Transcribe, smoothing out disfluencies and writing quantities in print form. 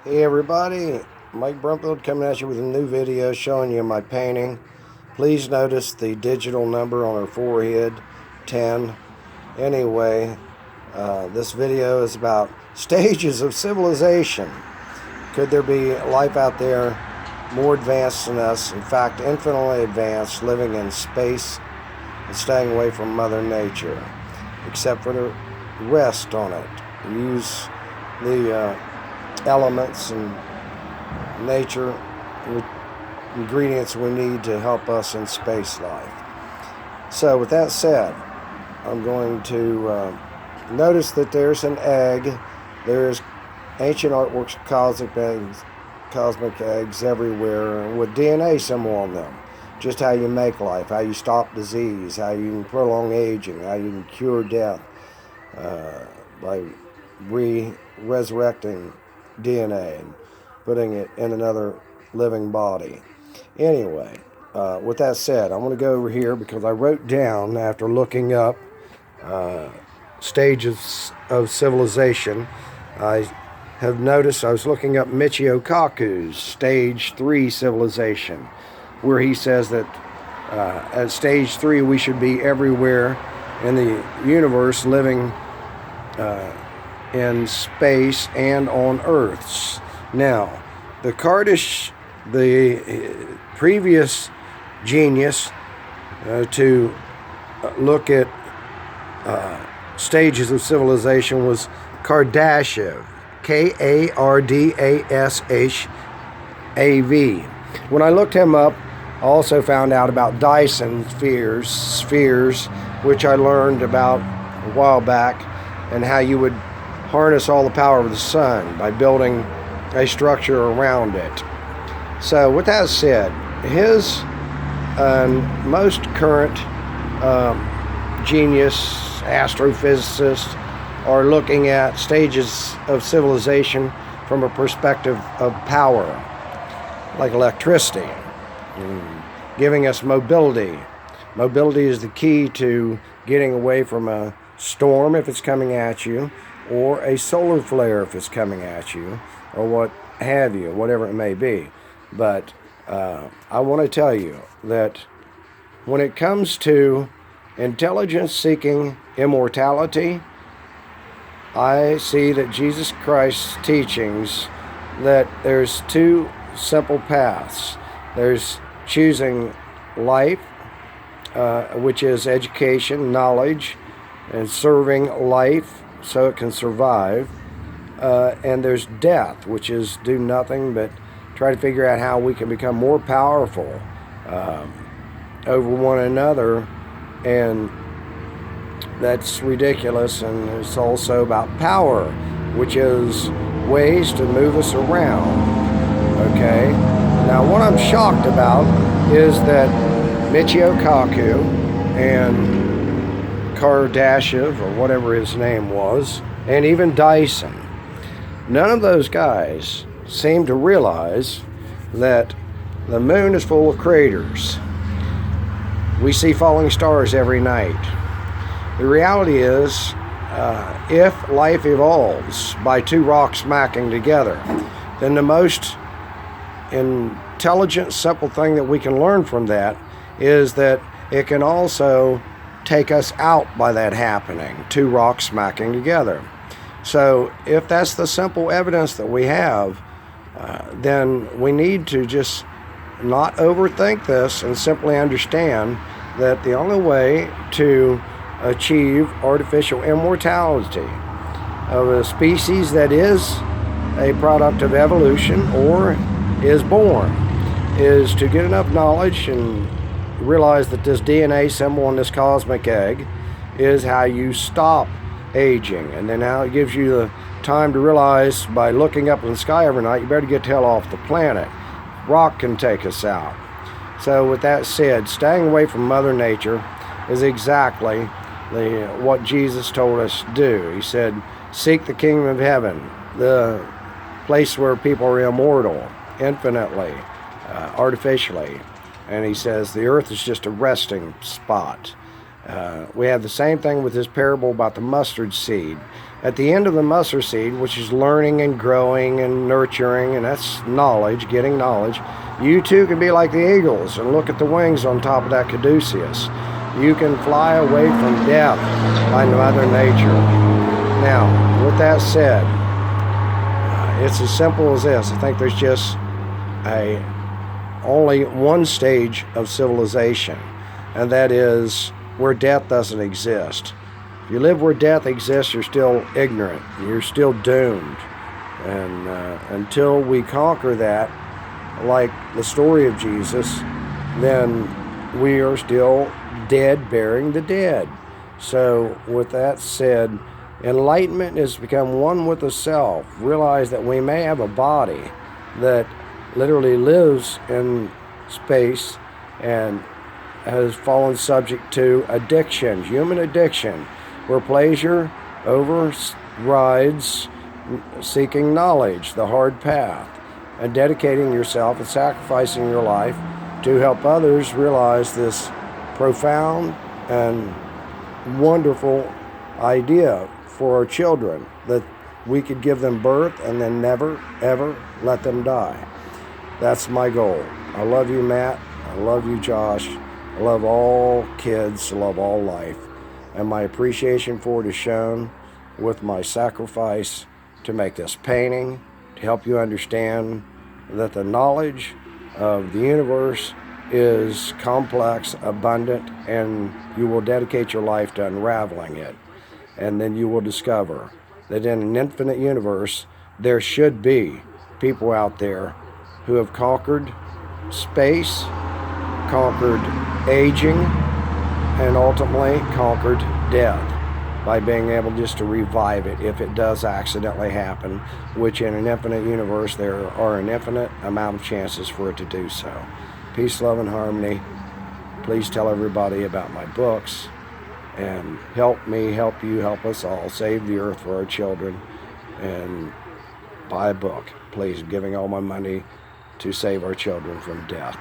Hey everybody, Mike Brumfield coming at you with a new video showing you my painting. Please notice the digital number on her forehead, 10. Anyway, this video is about stages of civilization. Could there be life out there more advanced than us, in fact infinitely advanced, living in space and staying away from Mother Nature, except for the rest on it? Use the elements and nature ingredients we need to help us in space life. So with that said, I'm going to notice that there's an egg. There's ancient artworks of cosmic eggs everywhere with DNA symbol on them. Just how you make life, how you stop disease, how you can prolong aging, how you can cure death by resurrecting DNA and putting it in another living body. Anyway, with that said, I'm going to go over here because I wrote down, after looking up stages of civilization, I have noticed, I was looking up Michio Kaku's stage 3 civilization, where he says that at stage 3 we should be everywhere in the universe, living in space and on Earths. Now, the previous genius to look at stages of civilization was Kardashev, Kardashav. When I looked him up, I also found out about Dyson spheres, which I learned about a while back, and how you would harness all the power of the sun by building a structure around it. So with that said, his most current genius astrophysicists are looking at stages of civilization from a perspective of power, like electricity, giving us mobility. Mobility is the key to getting away from a storm if it's coming at you, or a solar flare if it's coming at you, or what have you, whatever it may be. But I want to tell you that when it comes to intelligence-seeking immortality, I see that Jesus Christ's teachings, that there's two simple paths. There's choosing life, which is education, knowledge, and serving life so it can survive, and there's death, which is do nothing but try to figure out how we can become more powerful over one another, and that's ridiculous. And it's also about power, which is ways to move us around. Okay, now what I'm shocked about is that Michio Kaku and Kardashev, or whatever his name was, and even Dyson, none of those guys seem to realize that the moon is full of craters. We see falling stars every night. The reality is, if life evolves by two rocks smacking together, then the most intelligent, simple thing that we can learn from that is that it can also take us out by that happening, two rocks smacking together. So if that's the simple evidence that we have, then we need to just not overthink this and simply understand that the only way to achieve artificial immortality of a species that is a product of evolution or is born is to get enough knowledge and realize that this DNA symbol on this cosmic egg is how you stop aging. And then now it gives you the time to realize, by looking up in the sky every night, you better get the hell off the planet. Rock can take us out. So with that said, staying away from Mother Nature is exactly what Jesus told us to do. He said, seek the kingdom of heaven, the place where people are immortal, infinitely, artificially. And he says the earth is just a resting spot. We have the same thing with this parable about the mustard seed. At the end of the mustard seed, which is learning and growing and nurturing, and that's knowledge, getting knowledge, you too can be like the eagles and look at the wings on top of that caduceus. You can fly away from death by Mother Nature. Now, with that said, it's as simple as this. I think there's just only one stage of civilization, and that is where death doesn't exist. If you live where death exists, you're still ignorant. You're still doomed. And until we conquer that, like the story of Jesus, then we are still dead burying the dead. So with that said, enlightenment is to become one with the self. Realize that we may have a body that literally lives in space and has fallen subject to addiction, human addiction, where pleasure overrides seeking knowledge, the hard path, and dedicating yourself and sacrificing your life to help others realize this profound and wonderful idea for our children, that we could give them birth and then never, ever let them die. That's my goal. I love you, Matt. I love you, Josh. I love all kids. I love all life. And my appreciation for it is shown with my sacrifice to make this painting, to help you understand that the knowledge of the universe is complex, abundant, and you will dedicate your life to unraveling it. And then you will discover that in an infinite universe, there should be people out there who have conquered space, conquered aging, and ultimately conquered death by being able just to revive it if it does accidentally happen, which in an infinite universe there are an infinite amount of chances for it to do so. Peace, love, and harmony. Please tell everybody about my books, and help me, help you, help us all save the earth for our children, and buy a book, please. I'm giving all my money to save our children from death.